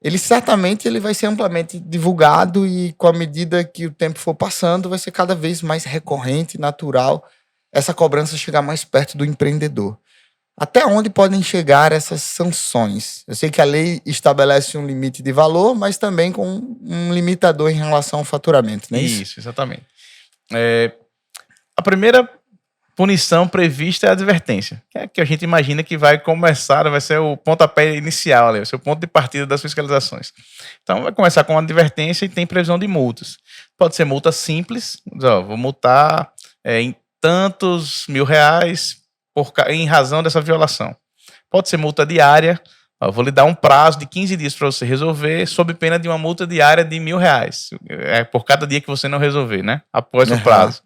S1: ele certamente vai ser amplamente divulgado e, com a medida que o tempo for passando, vai ser cada vez mais recorrente, natural, essa cobrança chegar mais perto do empreendedor. Até onde podem chegar essas sanções? Eu sei que a lei estabelece um limite de valor, mas também com um limitador em relação ao faturamento, não é isso?
S2: Isso, exatamente. A primeira punição prevista é a advertência, que a gente imagina que vai ser o pontapé inicial, ali, vai ser o ponto de partida das fiscalizações. Então, vai começar com uma advertência e tem previsão de multas. Pode ser multa simples, vou multar em tantos R$1.000 em razão dessa violação. Pode ser multa diária, vou lhe dar um prazo de 15 dias para você resolver, sob pena de uma multa diária de R$1.000, por cada dia que você não resolver, né? Após o prazo.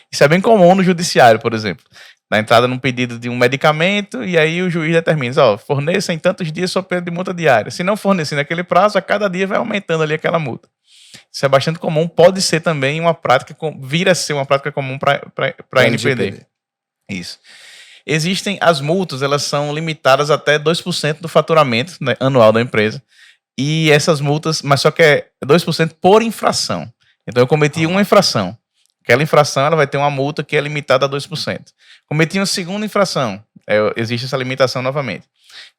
S2: Isso é bem comum no judiciário, por exemplo. Na entrada num pedido de um medicamento, e aí o juiz determina, forneça em tantos dias sob pena de multa diária. Se não fornecer naquele prazo, a cada dia vai aumentando ali aquela multa. Isso é bastante comum, pode ser também uma prática, vir a ser uma prática comum para a NPD. Isso. Existem as multas, elas são limitadas até 2% do faturamento, né, anual da empresa. E essas multas, mas só que é 2% por infração. Então eu cometi uma infração. Aquela infração ela vai ter uma multa que é limitada a 2%. Cometi uma segunda infração, existe essa limitação novamente.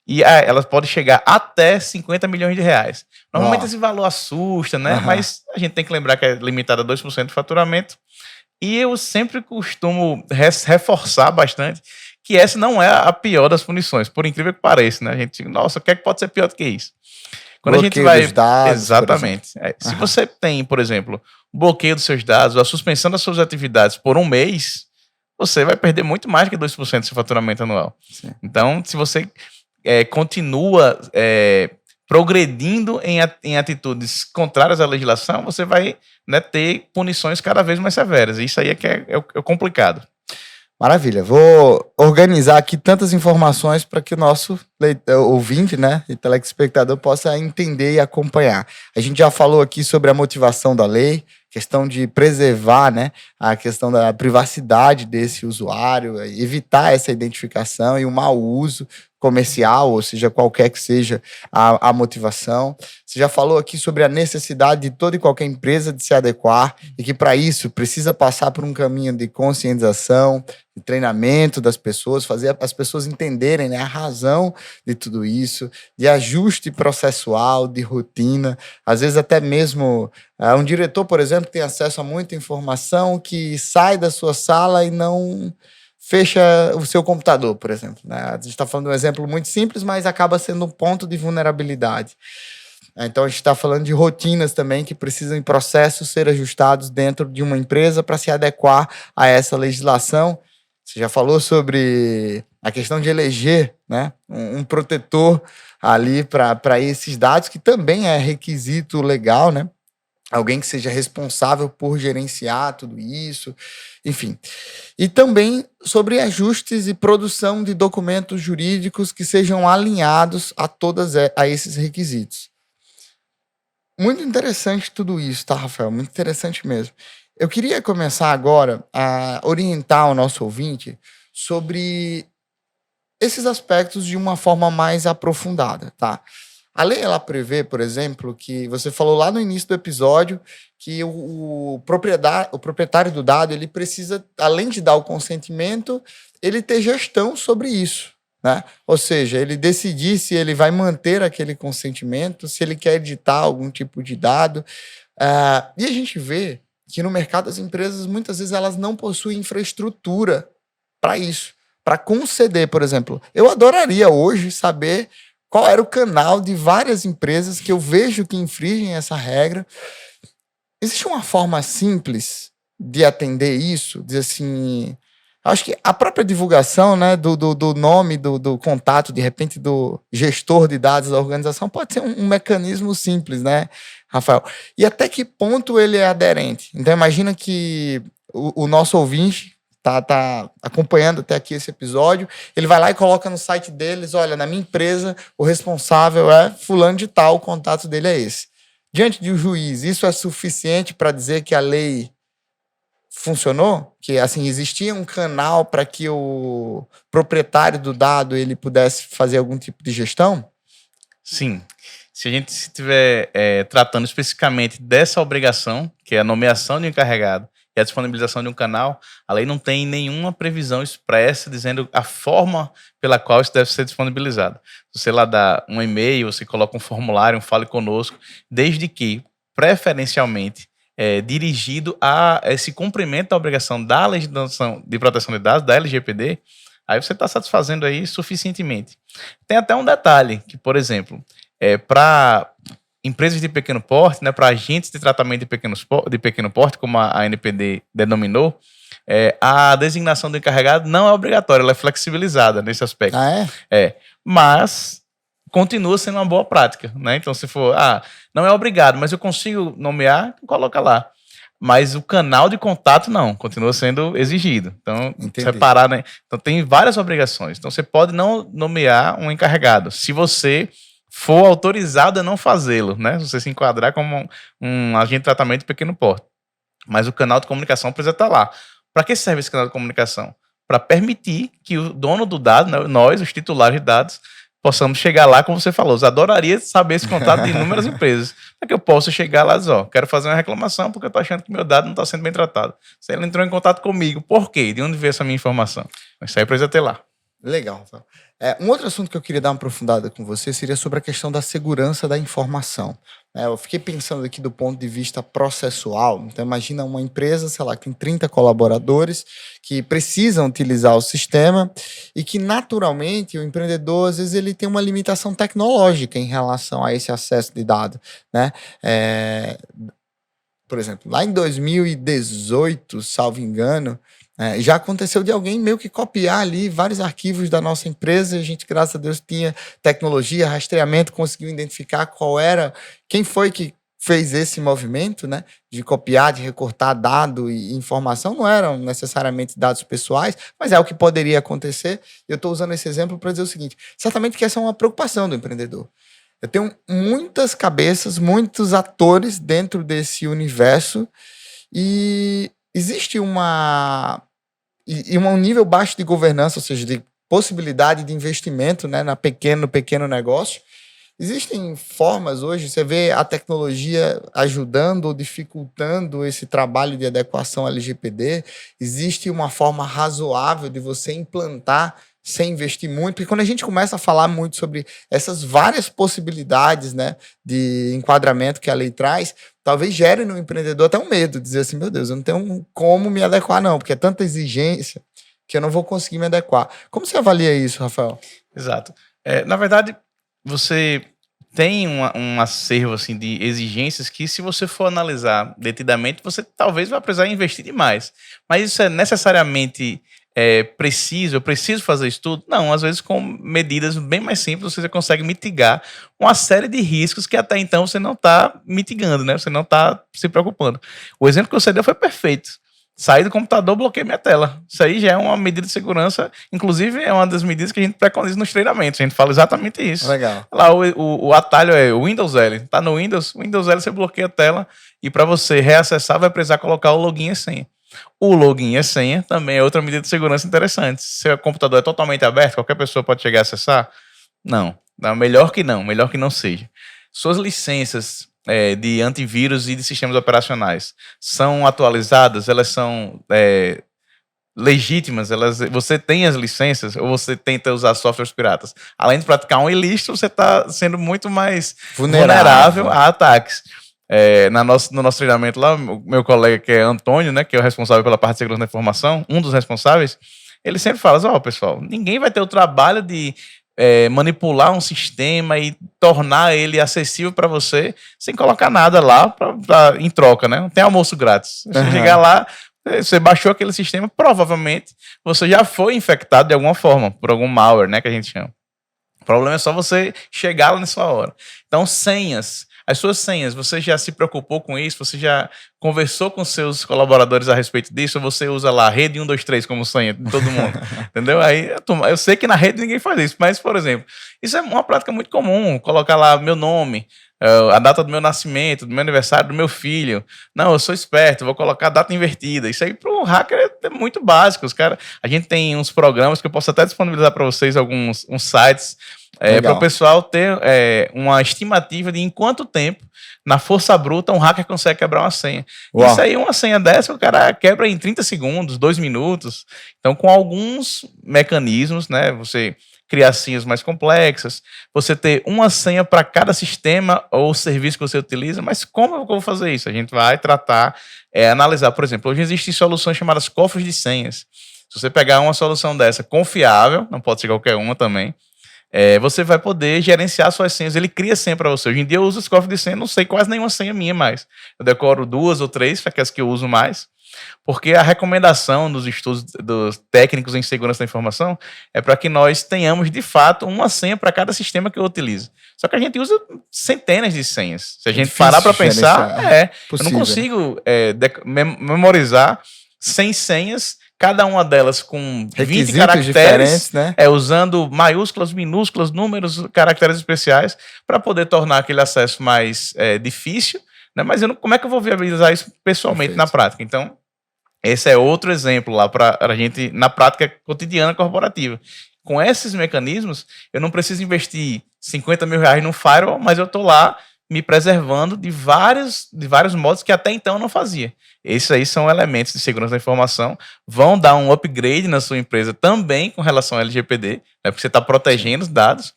S2: E ela pode chegar até 50 milhões de reais. Normalmente esse valor assusta, né? Mas a gente tem que lembrar que é limitada a 2% do faturamento. E eu sempre costumo reforçar bastante que essa não é a pior das punições, por incrível que pareça, né? A gente, nossa, o que é que pode ser pior do que isso? Quando
S1: bloqueio
S2: a gente vai.
S1: dos dados,
S2: Exatamente. Se você tem, por exemplo, o bloqueio dos seus dados, a suspensão das suas atividades por um mês, você vai perder muito mais que 2% do seu faturamento anual.
S1: Sim.
S2: Então, se você continua progredindo em atitudes contrárias à legislação, você vai, né, ter punições cada vez mais severas. Isso aí é o complicado.
S1: Maravilha. Vou organizar aqui tantas informações para que o nosso ouvinte, né, e telespectador possa entender e acompanhar. A gente já falou aqui sobre a motivação da lei, questão de preservar, né, a questão da privacidade desse usuário, evitar essa identificação e o mau uso comercial, ou seja, qualquer que seja a motivação. Você já falou aqui sobre a necessidade de toda e qualquer empresa de se adequar e que para isso precisa passar por um caminho de conscientização, de treinamento das pessoas, fazer as pessoas entenderem, né, a razão de tudo isso, de ajuste processual, de rotina. Às vezes até mesmo um diretor, por exemplo, tem acesso a muita informação que sai da sua sala e não fecha o seu computador, por exemplo, né? A gente está falando de um exemplo muito simples, mas acaba sendo um ponto de vulnerabilidade. Então, a gente está falando de rotinas também que precisam, em processos, ser ajustados dentro de uma empresa para se adequar a essa legislação. Você já falou sobre a questão de eleger, né, um protetor ali para esses dados, que também é requisito legal, né? Alguém que seja responsável por gerenciar tudo isso, enfim. E também sobre ajustes e produção de documentos jurídicos que sejam alinhados a esses requisitos. Muito interessante tudo isso, tá, Rafael? Muito interessante mesmo. Eu queria começar agora a orientar o nosso ouvinte sobre esses aspectos de uma forma mais aprofundada, tá? A lei, ela prevê, por exemplo, que você falou lá no início do episódio que o proprietário do dado, ele precisa, além de dar o consentimento, ele ter gestão sobre isso, né? Ou seja, ele decidir se ele vai manter aquele consentimento, se ele quer editar algum tipo de dado. E a gente vê que no mercado as empresas, muitas vezes, elas não possuem infraestrutura para isso, para conceder, por exemplo. Eu adoraria hoje saber qual era o canal de várias empresas que eu vejo que infringem essa regra. Existe uma forma simples de atender isso? Dizer assim, acho que a própria divulgação, né, do nome, do contato, de repente, do gestor de dados da organização pode ser um mecanismo simples, né, Rafael? E até que ponto ele é aderente? Então, imagina que o nosso ouvinte tá acompanhando até aqui esse episódio, ele vai lá e coloca no site deles, olha, na minha empresa, o responsável é fulano de tal, o contato dele é esse. Diante de um juiz, isso é suficiente para dizer que a lei funcionou? Que, assim, existia um canal para que o proprietário do dado ele pudesse fazer algum tipo de gestão?
S2: Sim. Se a gente estiver tratando especificamente dessa obrigação, que é a nomeação de um encarregado, e a disponibilização de um canal, a lei não tem nenhuma previsão expressa dizendo a forma pela qual isso deve ser disponibilizado. Você lá dá um e-mail, você coloca um formulário, um fale conosco, desde que, preferencialmente, dirigido a esse cumprimento da obrigação da legislação de proteção de dados, da LGPD, aí você está satisfazendo aí suficientemente. Tem até um detalhe, que, por exemplo, para empresas de pequeno porte, né, para agentes de tratamento de pequeno porte, como a ANPD denominou, a designação do encarregado não é obrigatória, ela é flexibilizada nesse aspecto. Mas continua sendo uma boa prática, né? Então, se for, não é obrigado, mas eu consigo nomear, coloca lá. Mas o canal de contato não, continua sendo exigido. Então, separar, né? Então, tem várias obrigações. Então, você pode não nomear um encarregado, se você for autorizado a não fazê-lo, né? Se você se enquadrar como um agente de tratamento de pequeno porte. Mas o canal de comunicação precisa estar lá. Para que serve esse canal de comunicação? Para permitir que o dono do dado, né, nós, os titulares de dados, possamos chegar lá, como você falou. Eu adoraria saber esse contato de inúmeras empresas, para que eu possa chegar lá e dizer, ó, quero fazer uma reclamação porque eu estou achando que meu dado não está sendo bem tratado. Se ele entrou em contato comigo, por quê? De onde veio essa minha informação? Isso aí precisa ter lá.
S1: Legal, Rafael. Um outro assunto que eu queria dar uma aprofundada com você seria sobre a questão da segurança da informação. Eu fiquei pensando aqui do ponto de vista processual. Então, imagina uma empresa, sei lá, que tem 30 colaboradores que precisam utilizar o sistema e que, naturalmente, o empreendedor, às vezes, ele tem uma limitação tecnológica em relação a esse acesso de dados, né? Por exemplo, lá em 2018, salvo engano, já aconteceu de alguém meio que copiar ali vários arquivos da nossa empresa. A gente, graças a Deus, tinha tecnologia, rastreamento, conseguiu identificar quem foi que fez esse movimento, né, de copiar, de recortar dado e informação. Não eram necessariamente dados pessoais, mas é o que poderia acontecer. Eu estou usando esse exemplo para dizer o seguinte: certamente que essa é uma preocupação do empreendedor. Eu tenho muitas cabeças, muitos atores dentro desse universo e existe um nível baixo de governança, ou seja, de possibilidade de investimento, né, no pequeno negócio. Existem formas hoje, você vê a tecnologia ajudando ou dificultando esse trabalho de adequação LGPD. Existe uma forma razoável de você implantar sem investir muito, porque quando a gente começa a falar muito sobre essas várias possibilidades, né, de enquadramento que a lei traz, talvez gere no empreendedor até um medo, dizer assim, meu Deus, eu não tenho como me adequar não, porque é tanta exigência que eu não vou conseguir me adequar. Como você avalia isso, Rafael?
S2: Exato. Na verdade, você tem um acervo assim, de exigências que, se você for analisar detidamente, você talvez vai precisar investir demais. Mas isso é necessariamente preciso? Eu preciso fazer isso tudo? Não, às vezes com medidas bem mais simples você consegue mitigar uma série de riscos que até então você não está mitigando, né? Você não está se preocupando. O exemplo que você deu foi perfeito. Saí do computador, bloqueei minha tela. Isso aí já é uma medida de segurança. Inclusive, é uma das medidas que a gente preconiza nos treinamentos. A gente fala exatamente isso.
S1: Legal.
S2: Lá o atalho é o Windows L. Tá no Windows L você bloqueia a tela e para você reacessar vai precisar colocar o login e senha. O login e a senha também é outra medida de segurança interessante. Se o computador é totalmente aberto, qualquer pessoa pode chegar a acessar? Não. Melhor que não seja. Suas licenças de antivírus e de sistemas operacionais são atualizadas, elas são legítimas, você tem as licenças ou você tenta usar softwares piratas? Além de praticar um ilícito, você está sendo muito mais vulnerável a ataques. No nosso treinamento lá, o meu colega que é Antônio, né, que é o responsável pela parte de segurança da informação, um dos responsáveis, ele sempre fala, pessoal, ninguém vai ter o trabalho de manipular um sistema e tornar ele acessível para você sem colocar nada lá em troca, né? Não tem almoço grátis. Você chegar lá, você baixou aquele sistema, provavelmente você já foi infectado de alguma forma, por algum malware, né, que a gente chama. O problema é só você chegar lá nessa hora. Então, senhas. As suas senhas, você já se preocupou com isso? Você já conversou com seus colaboradores a respeito disso? Ou você usa lá a rede 123 como senha de todo mundo? Entendeu? Aí, eu sei que na rede ninguém faz isso, mas, por exemplo, isso é uma prática muito comum. Colocar lá meu nome, a data do meu nascimento, do meu aniversário, do meu filho. Não, eu sou esperto, vou colocar a data invertida. Isso aí para um hacker é muito básico. A gente tem uns programas que eu posso até disponibilizar para vocês, uns sites, para o pessoal ter uma estimativa de em quanto tempo, na força bruta, um hacker consegue quebrar uma senha. Uau. Isso aí, uma senha dessa, o cara quebra em 30 segundos, 2 minutos. Então, com alguns mecanismos, né, você criar senhas mais complexas, você ter uma senha para cada sistema ou serviço que você utiliza, mas como eu vou fazer isso? A gente vai tratar, analisar, por exemplo, hoje existem soluções chamadas cofres de senhas. Se você pegar uma solução dessa confiável, não pode ser qualquer uma também, você vai poder gerenciar suas senhas. Ele cria senha para você. Hoje em dia eu uso os cofres de senha, não sei quase nenhuma senha minha mais. Eu decoro 2 ou 3, que é as que eu uso mais, porque a recomendação dos estudos dos técnicos em segurança da informação é para que nós tenhamos, de fato, uma senha para cada sistema que eu utilizo. Só que a gente usa centenas de senhas. Se a gente parar para pensar, eu não consigo memorizar 100 senhas, cada uma delas com 20 caracteres, né? Usando maiúsculas, minúsculas, números, caracteres especiais, para poder tornar aquele acesso mais difícil, né? Mas como é que eu vou viabilizar isso pessoalmente na prática? Então, esse é outro exemplo lá para a gente, na prática cotidiana corporativa. com esses mecanismos, eu não preciso investir 50 mil reais no firewall, mas eu estou lá me preservando de vários modos que até então eu não fazia. Esses aí são elementos de segurança da informação, vão dar um upgrade na sua empresa também com relação ao LGPD, né, porque você está protegendo os dados,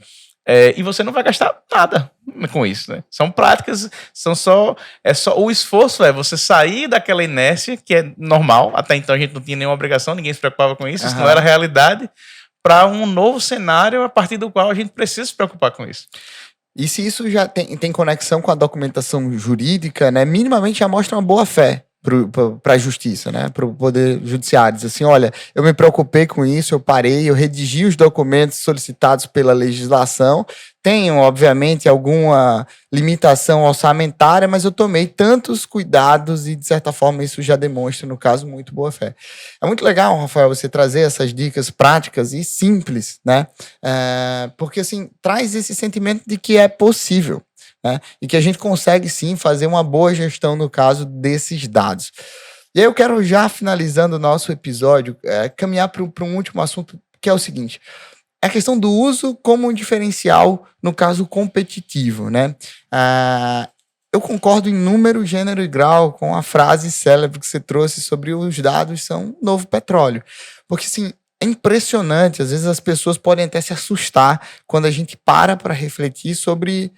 S2: e você não vai gastar nada com isso, né? São práticas, o esforço é você sair daquela inércia, que é normal, até então a gente não tinha nenhuma obrigação, ninguém se preocupava com isso, isso não era realidade, para um novo cenário a partir do qual a gente precisa se preocupar com isso.
S1: E se isso já tem conexão com a documentação jurídica, né, minimamente já mostra uma boa fé para a justiça, né, para o poder judiciário. Diz assim, olha, eu me preocupei com isso, eu parei, eu redigi os documentos solicitados pela legislação, tenho, obviamente, alguma limitação orçamentária, mas eu tomei tantos cuidados e, de certa forma, isso já demonstra, no caso, muito boa fé. É muito legal, Rafael, você trazer essas dicas práticas e simples, né? Porque, assim, traz esse sentimento de que é possível, né? E que a gente consegue, sim, fazer uma boa gestão, no caso, desses dados. E aí eu quero, já finalizando o nosso episódio, caminhar para um último assunto, que é o seguinte: é a questão do uso como um diferencial, no caso competitivo, né? Eu concordo em número, gênero e grau com a frase célebre que você trouxe sobre os dados são novo petróleo. Porque, assim, é impressionante, às vezes as pessoas podem até se assustar quando a gente para refletir sobre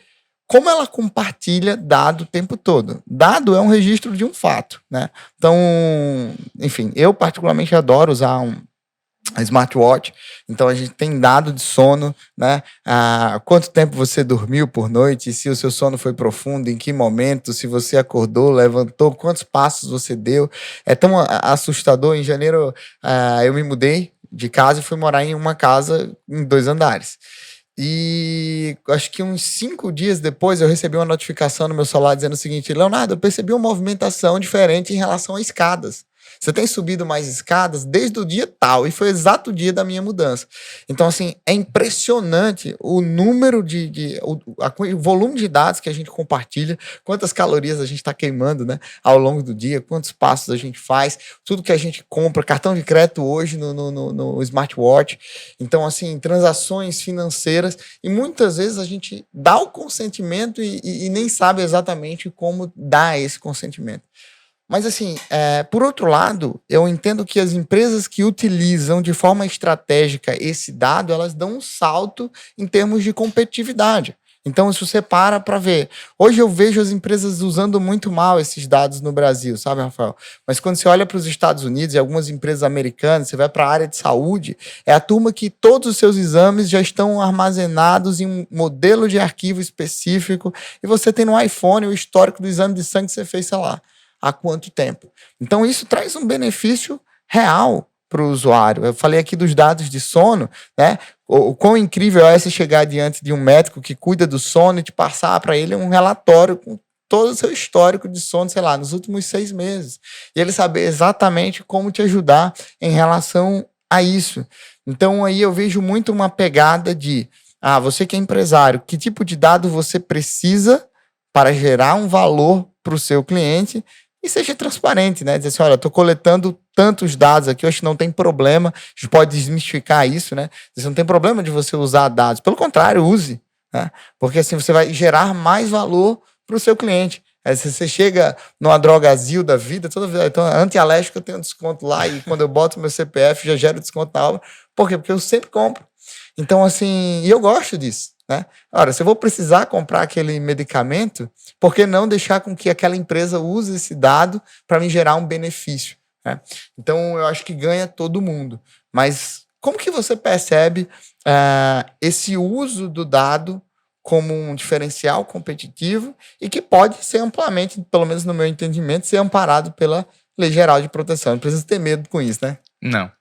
S1: como ela compartilha dado o tempo todo. Dado é um registro de um fato, né? Então, enfim, eu particularmente adoro usar a smartwatch, então a gente tem dado de sono, né? Quanto tempo você dormiu por noite, se o seu sono foi profundo, em que momento, se você acordou, levantou, quantos passos você deu. É tão assustador. Em janeiro eu me mudei de casa e fui morar em uma casa em 2 andares. E acho que uns 5 dias depois eu recebi uma notificação no meu celular dizendo o seguinte: Leonardo, eu percebi uma movimentação diferente em relação a escadas. Você tem subido mais escadas desde o dia tal, e foi o exato dia da minha mudança. Então, assim, é impressionante o número o volume de dados que a gente compartilha, quantas calorias a gente está queimando, né, ao longo do dia, quantos passos a gente faz, tudo que a gente compra, cartão de crédito hoje no smartwatch. Então, assim, transações financeiras, e muitas vezes a gente dá o consentimento e nem sabe exatamente como dar esse consentimento. Mas, assim, por outro lado, eu entendo que as empresas que utilizam de forma estratégica esse dado, elas dão um salto em termos de competitividade. Então, se você para ver, hoje eu vejo as empresas usando muito mal esses dados no Brasil, sabe, Rafael? Mas quando você olha para os Estados Unidos e algumas empresas americanas, você vai para a área de saúde, é a turma que todos os seus exames já estão armazenados em um modelo de arquivo específico, e você tem no iPhone o histórico do exame de sangue que você fez, sei lá, há quanto tempo. Então, isso traz um benefício real para o usuário. Eu falei aqui dos dados de sono, né? O quão incrível é você chegar diante de um médico que cuida do sono e te passar para ele um relatório com todo o seu histórico de sono, sei lá, nos últimos 6 meses. E ele saber exatamente como te ajudar em relação a isso. Então, aí eu vejo muito uma pegada de, você que é empresário, que tipo de dado você precisa para gerar um valor para o seu cliente, e seja transparente, né? Dizer assim, olha, eu estou coletando tantos dados aqui, eu acho que não tem problema, a gente pode desmistificar isso, né? Não tem problema de você usar dados, pelo contrário, use, né? Porque assim você vai gerar mais valor para o seu cliente. Se você chega numa Drogazil da vida, então antialérgico eu tenho desconto lá, e quando eu boto meu CPF já gero desconto na obra. Por quê? Porque eu sempre compro. Então, assim, e eu gosto disso, né? Ora, se eu vou precisar comprar aquele medicamento, por que não deixar com que aquela empresa use esse dado para me gerar um benefício, né? Então, eu acho que ganha todo mundo. Mas como que você percebe esse uso do dado como um diferencial competitivo e que pode ser amplamente, pelo menos no meu entendimento, ser amparado pela Lei Geral de Proteção? Não precisa ter medo com isso, né?
S2: Não.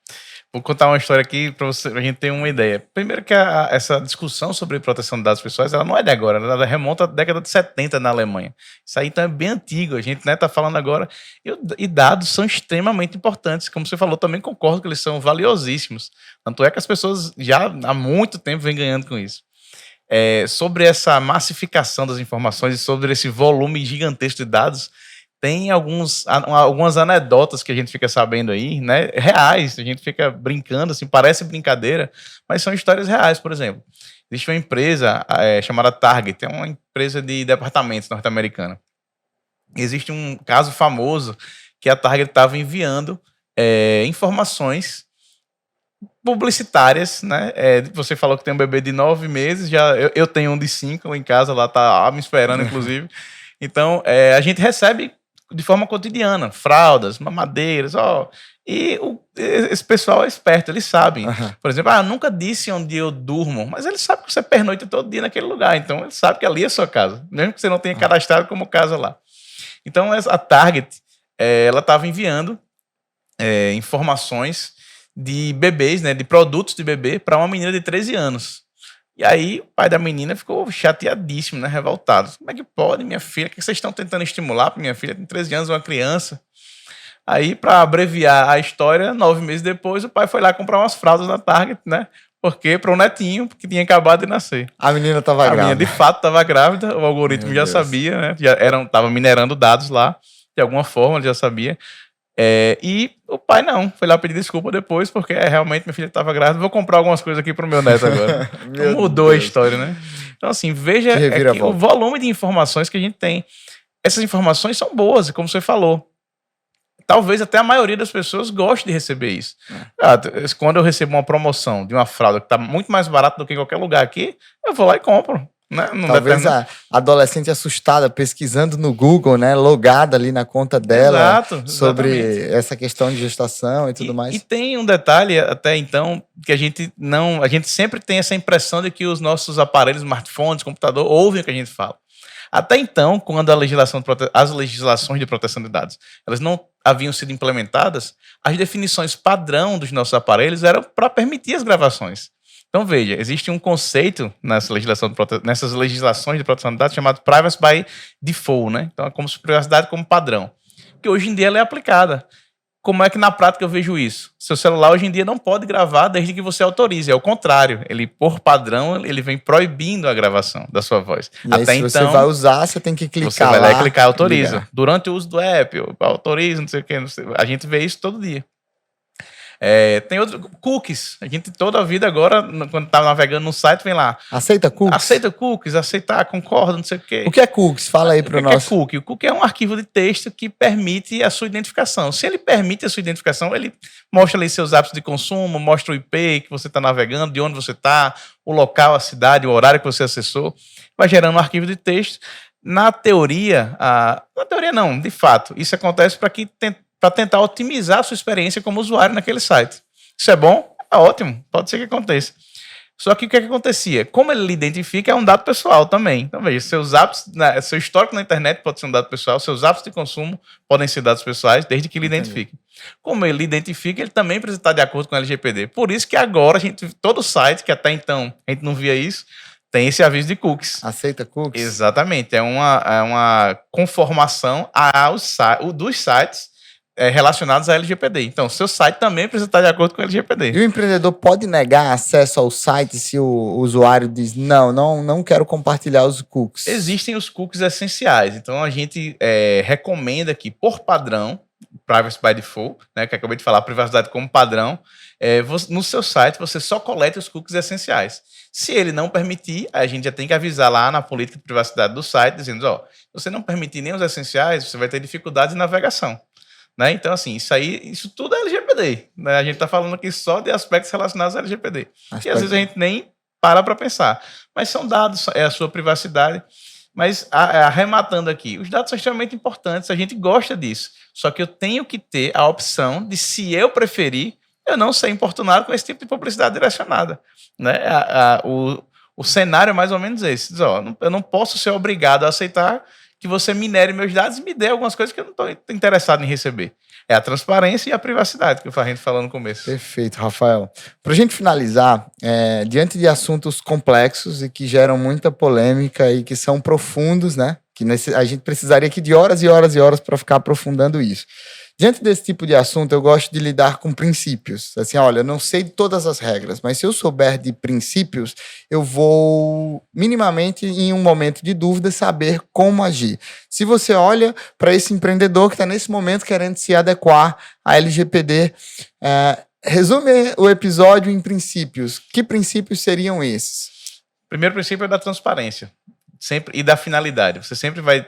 S2: Vou contar uma história aqui para a gente ter uma ideia. Primeiro que essa discussão sobre proteção de dados pessoais, ela não é de agora, ela remonta à década de 70 na Alemanha. Isso aí então é bem antigo, a gente está falando agora. E dados são extremamente importantes, como você falou, também concordo que eles são valiosíssimos. Tanto é que as pessoas já há muito tempo vêm ganhando com isso. Sobre essa massificação das informações e sobre esse volume gigantesco de dados, tem algumas anedotas que a gente fica sabendo aí, né? Reais, a gente fica brincando, assim, parece brincadeira, mas são histórias reais. Por exemplo, existe uma empresa chamada Target, é uma empresa de departamentos norte-americana. Existe um caso famoso que a Target estava enviando informações publicitárias, né? Você falou que tem um bebê de 9 meses, eu tenho um de 5 lá em casa, lá tá me esperando, inclusive. Então, a gente recebe de forma cotidiana fraldas, mamadeiras, e esse pessoal é esperto, eles sabem. Por exemplo, nunca disse onde eu durmo, mas eles sabem que você pernoita todo dia naquele lugar, então eles sabem que ali é a sua casa, mesmo que você não tenha cadastrado como casa lá. Então, a Target, ela estava enviando informações de bebês, né, de produtos de bebê para uma menina de 13 anos. E aí o pai da menina ficou chateadíssimo, né, revoltado. Como é que pode, minha filha? O que vocês estão tentando estimular para minha filha? Tem 13 anos, uma criança. Aí, para abreviar a história, 9 meses depois, o pai foi lá comprar umas fraldas na Target, né? Porque para o netinho, porque tinha acabado de nascer.
S1: A menina estava grávida.
S2: A menina, de fato, estava grávida. O algoritmo já sabia, né? Estava minerando dados lá. De alguma forma, ele já sabia. E o pai não, foi lá pedir desculpa depois, porque realmente minha filha estava grávida, vou comprar algumas coisas aqui para o meu neto agora. Então, mudou a história, né? Então, assim, veja o volume de informações que a gente tem. Essas informações são boas, como você falou. Talvez até a maioria das pessoas goste de receber isso. Quando eu recebo uma promoção de uma fralda que está muito mais barata do que em qualquer lugar aqui, eu vou lá e compro. Né?
S1: Talvez a adolescente assustada, pesquisando no Google, né, logada ali na conta dela, sobre essa questão de gestação e tudo mais.
S2: E tem um detalhe até então, que a gente sempre tem essa impressão de que os nossos aparelhos, smartphones, computador, ouvem o que a gente fala. Até então, quando as legislações de proteção de dados elas não haviam sido implementadas, as definições padrão dos nossos aparelhos eram para permitir as gravações. Então, veja, existe um conceito nessas legislações de proteção de dados chamado Privacy by Default, né? Então, é como se privacidade como padrão, que hoje em dia ela é aplicada. Como é que na prática eu vejo isso? Seu celular hoje em dia não pode gravar desde que você autorize, é o contrário. Ele, por padrão, ele vem proibindo a gravação da sua voz.
S1: E aí, se você vai usar, você tem que clicar lá.
S2: Você vai lá e clicar autoriza. Ligar. Durante o uso do app, autoriza, não sei o quê. A gente vê isso todo dia. Tem outros cookies. A gente toda a vida agora, quando tá navegando no site, vem lá.
S1: Aceita cookies?
S2: Aceita cookies, aceitar, concorda, não sei o quê.
S1: O que é cookies? Fala aí para nós.
S2: O que é cookie? O cookie é um arquivo de texto que permite a sua identificação. Se ele permite a sua identificação, ele mostra ali seus hábitos de consumo, mostra o IP que você está navegando, de onde você está, o local, a cidade, o horário que você acessou. Vai gerando um arquivo de texto. Na teoria não, de fato, isso acontece para tentar otimizar a sua experiência como usuário naquele site. Isso é bom? É ótimo, pode ser que aconteça. Só que o que acontecia? Como ele lhe identifica, é um dado pessoal também. Então, veja, seus hábitos, seu histórico na internet pode ser um dado pessoal, seus hábitos de consumo podem ser dados pessoais, desde que ele identifique. Como ele identifica, ele também precisa estar de acordo com o LGPD. Por isso que agora, todo site, que até então a gente não via isso, tem esse aviso de cookies.
S1: Aceita cookies?
S2: Exatamente. É uma conformação dos sites relacionados à LGPD. Então, seu site também precisa estar de acordo com o LGPD.
S1: E o empreendedor pode negar acesso ao site se o usuário diz, não quero compartilhar os cookies?
S2: Existem os cookies essenciais. Então, a gente recomenda que, por padrão, Privacy by Default, né, que eu acabei de falar, privacidade como padrão, no seu site você só coleta os cookies essenciais. Se ele não permitir, a gente já tem que avisar lá na política de privacidade do site, dizendo, se você não permitir nem os essenciais, você vai ter dificuldade de navegação. Né? Então, assim, isso tudo é LGPD. Né? A gente está falando aqui só de aspectos relacionados ao LGPD. E às vezes a gente nem para pensar. Mas são dados, é a sua privacidade. Mas, arrematando aqui, os dados são extremamente importantes, a gente gosta disso. Só que eu tenho que ter a opção de, se eu preferir, eu não ser importunado com esse tipo de publicidade direcionada. Né? O cenário é mais ou menos esse. Eu não posso ser obrigado a aceitar que você minere meus dados e me dê algumas coisas que eu não estou interessado em receber. É a transparência e a privacidade que a gente falou no começo.
S1: Perfeito, Rafael. Para a gente finalizar, diante de assuntos complexos e que geram muita polêmica e que são profundos, né? Que a gente precisaria aqui de horas e horas e horas para ficar aprofundando isso. Diante desse tipo de assunto, eu gosto de lidar com princípios. Assim, olha, eu não sei todas as regras, mas se eu souber de princípios, eu vou minimamente, em um momento de dúvida, saber como agir. Se você olha para esse empreendedor que está nesse momento querendo se adequar à LGPD, resume o episódio em princípios. Que princípios seriam esses?
S2: O primeiro princípio é da transparência sempre, e da finalidade. Você sempre vai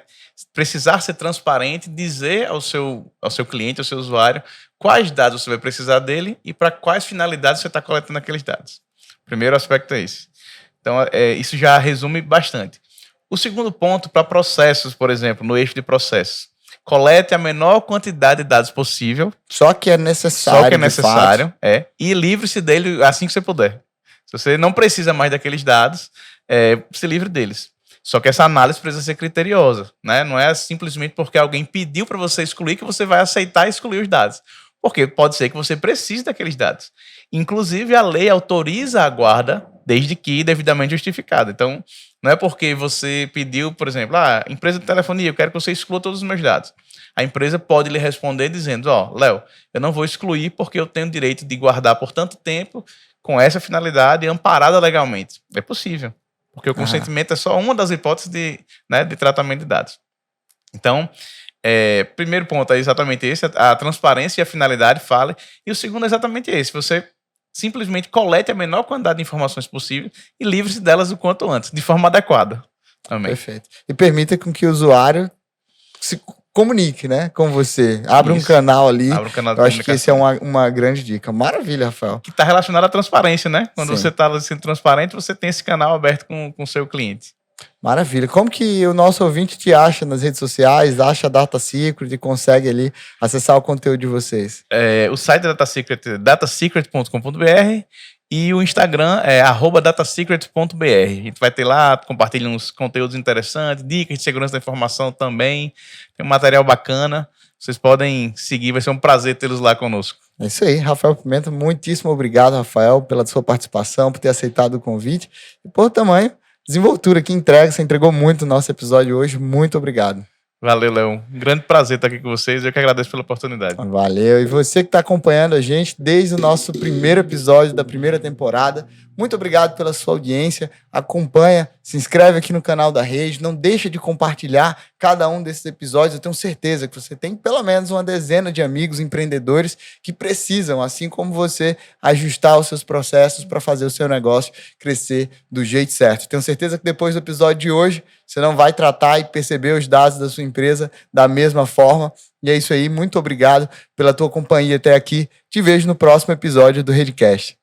S2: precisar ser transparente, dizer ao seu cliente, ao seu usuário, quais dados você vai precisar dele e para quais finalidades você está coletando aqueles dados. O primeiro aspecto é esse. Então, isso já resume bastante. O segundo ponto, para processos, por exemplo, no eixo de processos. Colete a menor quantidade de dados possível.
S1: Só que é necessário.
S2: E livre-se dele assim que você puder. Se você não precisa mais daqueles dados, se livre deles. Só que essa análise precisa ser criteriosa, né? Não é simplesmente porque alguém pediu para você excluir que você vai aceitar excluir os dados. Porque pode ser que você precise daqueles dados. Inclusive, a lei autoriza a guarda desde que devidamente justificada. Então, não é porque você pediu, por exemplo, empresa de telefonia, eu quero que você exclua todos os meus dados. A empresa pode lhe responder dizendo, Léo, eu não vou excluir porque eu tenho o direito de guardar por tanto tempo com essa finalidade amparada legalmente. É possível. Porque o consentimento é só uma das hipóteses de tratamento de dados. Então, primeiro ponto é exatamente esse, a transparência e a finalidade fale. E o segundo é exatamente esse, você simplesmente colete a menor quantidade de informações possível e livre-se delas o quanto antes, de forma adequada também.
S1: Perfeito. E permita com que o usuário se comunique, né, com você. Abra um canal ali.
S2: Abre um canal de
S1: Eu acho que esse é uma grande dica. Maravilha, Rafael.
S2: Que está relacionado à transparência, né? Quando
S1: Sim.
S2: você está sendo transparente, você tem esse canal aberto com o seu cliente.
S1: Maravilha. Como que o nosso ouvinte te acha nas redes sociais, acha a Data Secret e consegue ali acessar o conteúdo de vocês?
S2: O site da Data Secret é datasecret.com.br e o Instagram é @datasecret.br. A gente vai ter lá, compartilha uns conteúdos interessantes, dicas de segurança da informação também. Tem um material bacana. Vocês podem seguir, vai ser um prazer tê-los lá conosco.
S1: É isso aí, Rafael Pimenta. Muitíssimo obrigado, Rafael, pela sua participação, por ter aceitado o convite e por tamanho, desenvoltura que entrega. Você entregou muito no nosso episódio hoje. Muito obrigado.
S2: Valeu, Léo. Um grande prazer estar aqui com vocês. Eu que agradeço pela oportunidade.
S1: Valeu. E você que está acompanhando a gente desde o nosso primeiro episódio da primeira temporada, muito obrigado pela sua audiência. Acompanha, se inscreve aqui no canal da Rede. Não deixa de compartilhar cada um desses episódios. Eu tenho certeza que você tem pelo menos uma dezena de amigos empreendedores que precisam, assim como você, ajustar os seus processos para fazer o seu negócio crescer do jeito certo. Tenho certeza que depois do episódio de hoje, você não vai tratar e perceber os dados da sua empresa da mesma forma. E é isso aí. Muito obrigado pela tua companhia até aqui. Te vejo no próximo episódio do Redcast.